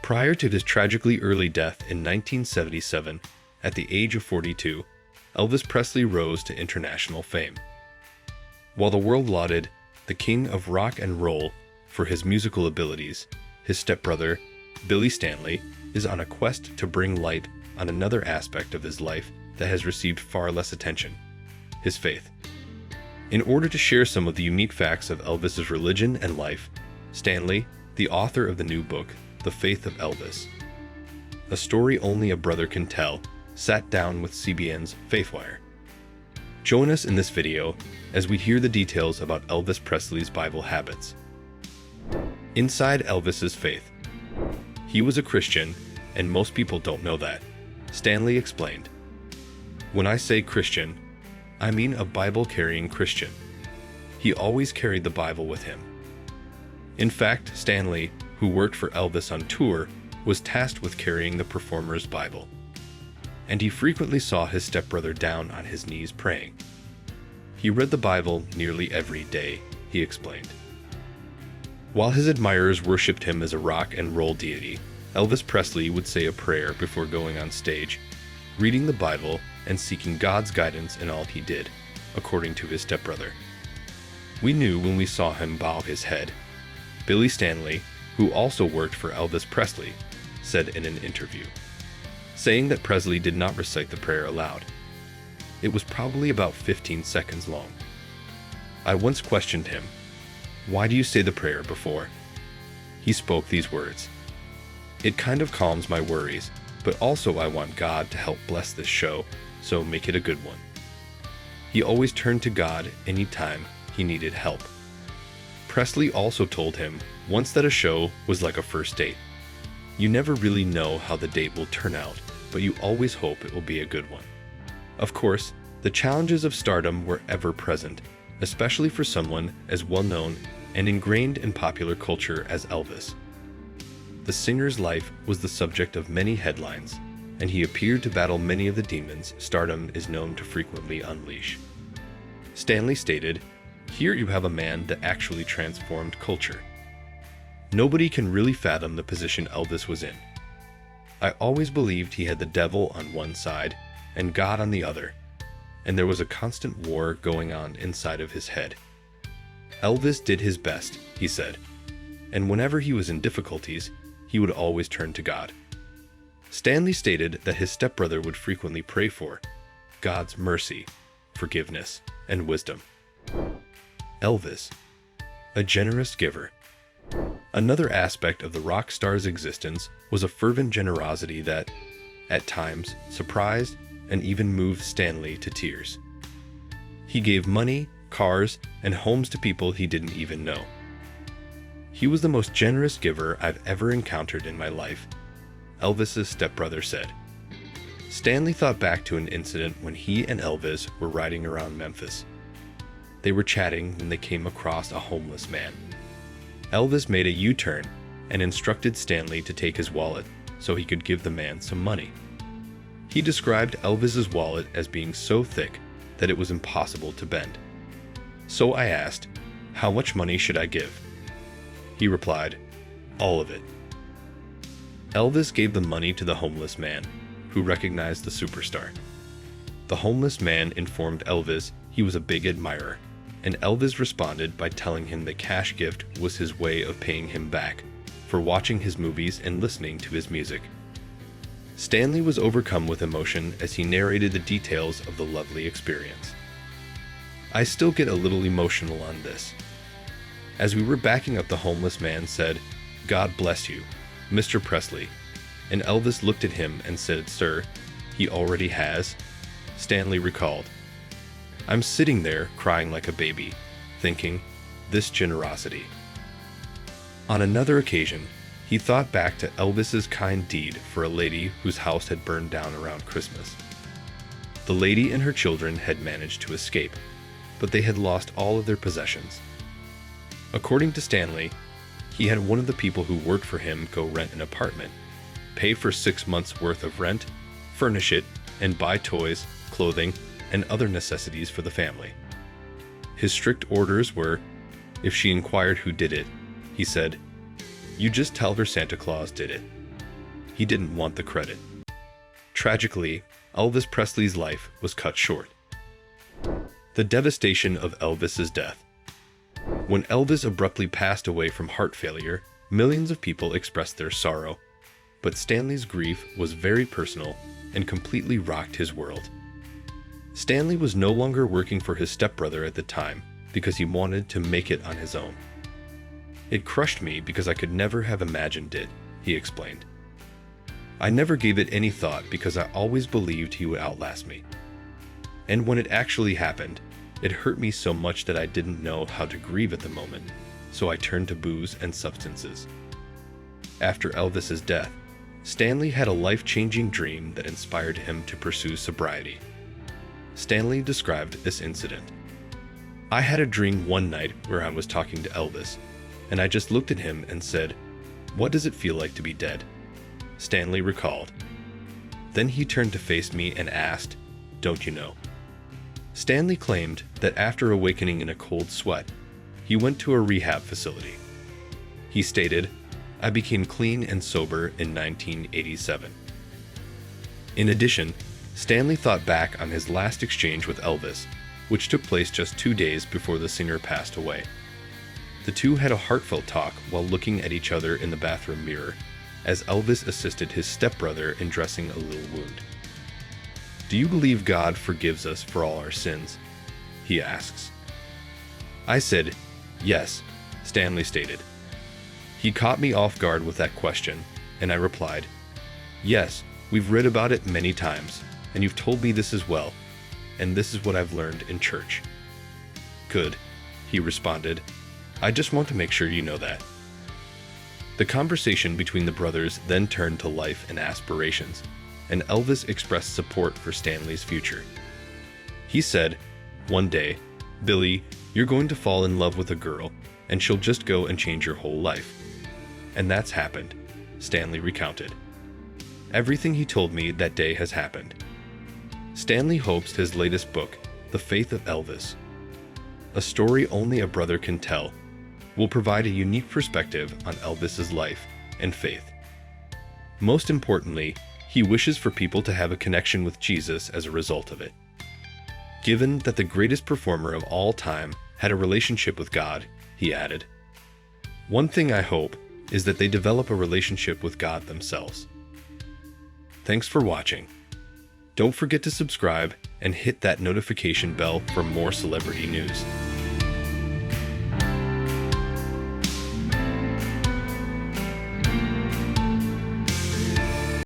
Prior to his tragically early death in 1977, at the age of 42, Elvis Presley rose to international fame. While the world lauded the king of rock and roll for his musical abilities, his stepbrother, Billy Stanley, is on a quest to bring light on another aspect of his life that has received far less attention: his faith. In order to share some of the unique facts of Elvis's religion and life, Stanley, the author of the new book, The Faith of Elvis, a story only a brother can tell, sat down with CBN's Faithwire. Join us in this video as we hear the details about Elvis Presley's Bible habits. Inside Elvis's faith. He was a Christian, and most people don't know that, Stanley explained. When I say Christian, I mean a Bible-carrying Christian. He always carried the Bible with him. In fact, Stanley, who worked for Elvis on tour, was tasked with carrying the performer's Bible. And he frequently saw his stepbrother down on his knees praying. He read the Bible nearly every day, he explained. While his admirers worshipped him as a rock and roll deity, Elvis Presley would say a prayer before going on stage, reading the Bible and seeking God's guidance in all he did, according to his stepbrother. We knew when we saw him bow his head. Billy Stanley, who also worked for Elvis Presley, said in an interview, saying that Presley did not recite the prayer aloud. It was probably about 15 seconds long. I once questioned him, "Why do you say the prayer before?" He spoke these words, "It kind of calms my worries, but also I want God to help bless this show, so make it a good one." He always turned to God anytime he needed help. Presley also told him once that a show was like a first date. You never really know how the date will turn out, but you always hope it will be a good one. Of course, the challenges of stardom were ever present, especially for someone as well-known and ingrained in popular culture as Elvis. The singer's life was the subject of many headlines, and he appeared to battle many of the demons stardom is known to frequently unleash. Stanley stated, "Here you have a man that actually transformed culture. Nobody can really fathom the position Elvis was in. I always believed he had the devil on one side and God on the other, and there was a constant war going on inside of his head. Elvis did his best," he said, "and whenever he was in difficulties, he would always turn to God." Stanley stated that his stepbrother would frequently pray for God's mercy, forgiveness, and wisdom. Elvis, a generous giver. Another aspect of the rock star's existence was a fervent generosity that, at times, surprised and even moved Stanley to tears. He gave money, cars, and homes to people he didn't even know. "He was the most generous giver I've ever encountered in my life," Elvis's stepbrother said. Stanley thought back to an incident when he and Elvis were riding around Memphis. They were chatting when they came across a homeless man. Elvis made a U-turn and instructed Stanley to take his wallet so he could give the man some money. He described Elvis's wallet as being so thick that it was impossible to bend. So I asked, "How much money should I give?" He replied, "All of it." Elvis gave the money to the homeless man, who recognized the superstar. The homeless man informed Elvis he was a big admirer, and Elvis responded by telling him the cash gift was his way of paying him back for watching his movies and listening to his music. Stanley was overcome with emotion as he narrated the details of the lovely experience. "I still get a little emotional on this. As we were backing up, the homeless man said, 'God bless you, Mr. Presley,' and Elvis looked at him and said, 'Sir, he already has,'" Stanley recalled. "I'm sitting there crying like a baby, thinking, this generosity." On another occasion, he thought back to Elvis's kind deed for a lady whose house had burned down around Christmas. The lady and her children had managed to escape, but they had lost all of their possessions. According to Stanley, he had one of the people who worked for him go rent an apartment, pay for 6 months' worth of rent, furnish it, and buy toys, clothing, and other necessities for the family. His strict orders were, if she inquired who did it, he said, "You just tell her Santa Claus did it." he didn't want the credit. Tragically, Elvis Presley's life was cut short. The devastation of Elvis's death. When Elvis abruptly passed away from heart failure, millions of people expressed their sorrow, but Stanley's grief was very personal and completely rocked his world. Stanley was no longer working for his stepbrother at the time because he wanted to make it on his own. "It crushed me because I could never have imagined it," he explained. "I never gave it any thought because I always believed he would outlast me. And when it actually happened, it hurt me so much that I didn't know how to grieve at the moment, so I turned to booze and substances." After Elvis's death, Stanley had a life-changing dream that inspired him to pursue sobriety. Stanley described this incident. "I had a dream one night where I was talking to Elvis, and I just looked at him and said, 'What does it feel like to be dead?'" Stanley recalled. Then he turned to face me and asked, "Don't you know?" Stanley claimed that after awakening in a cold sweat, he went to a rehab facility. He stated, "I became clean and sober in 1987. In addition, Stanley thought back on his last exchange with Elvis, which took place just 2 days before the singer passed away. The two had a heartfelt talk while looking at each other in the bathroom mirror, as Elvis assisted his stepbrother in dressing a little wound. "Do you believe God forgives us for all our sins?" he asks. "I said, 'Yes,'" Stanley stated. He caught me off guard with that question, and I replied, "Yes, we've read about it many times, and you've told me this as well, and this is what I've learned in church." "Good," he responded. "I just want to make sure you know that." The conversation between the brothers then turned to life and aspirations, and Elvis expressed support for Stanley's future. He said, "One day, Billy, you're going to fall in love with a girl, and she'll just go and change your whole life." And that's happened, Stanley recounted. "Everything he told me that day has happened." Stanley hopes his latest book, The Faith of Elvis, a story only a brother can tell, will provide a unique perspective on Elvis's life and faith. Most importantly, he wishes for people to have a connection with Jesus as a result of it. Given that the greatest performer of all time had a relationship with God, he added, "One thing I hope is that they develop a relationship with God themselves." Thanks for watching. Don't forget to subscribe and hit that notification bell for more celebrity news.